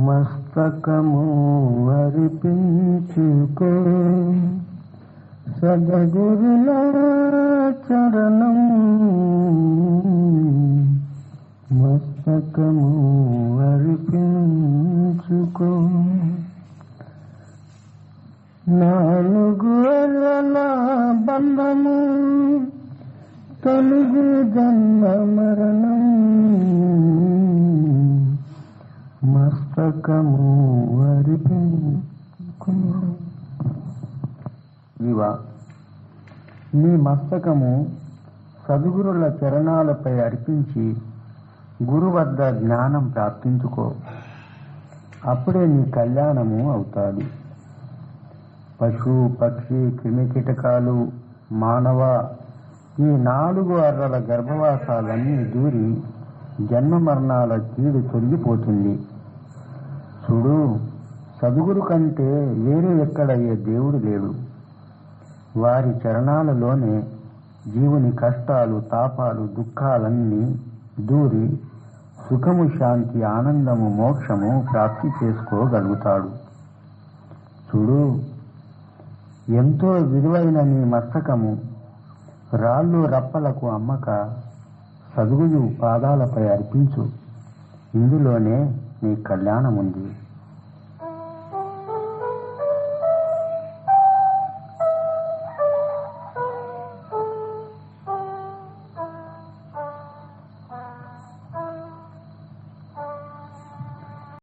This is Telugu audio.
మస్తకము అర్పించుకో సద్గురుల చరణం, మస్తకము అర్పించుకో. నాలుగు అరల బంధము తొలుగు జన్మ మరణం, మస్తకము అర్పించుకో. ఇవా నీ మస్తకము సద్గురుల చరణాలపై అర్పించి గురు వద్ద జ్ఞానం ప్రాప్తించుకో. అప్పుడే నీ కళ్యాణము అవుతాది. పశు పక్షి క్రిమికీటకాలు మానవ ఈ 4 అర్రల గర్భవాసాలన్నీ దూరి జన్మ మరణాల కీడు తొలగిపోతుంది. చూడు, సద్గురు కంటే వేరే ఎక్కడ ఏ దేవుడు లేడు. వారి చరణాలలోనే జీవుని కష్టాలు తాపాలు దుఃఖాలన్నీ దూరి సుఖము శాంతి ఆనందము మోక్షము ప్రాప్తి చేసుకోగలుగుతాడు. చూడు, ఎంతో విలువైన నీ మస్తకము రాళ్ళు రప్పలకు అమ్మక సద్గురు పాదాలపై అర్పించు. ఇందులోనే నీ కళ్యాణముంది.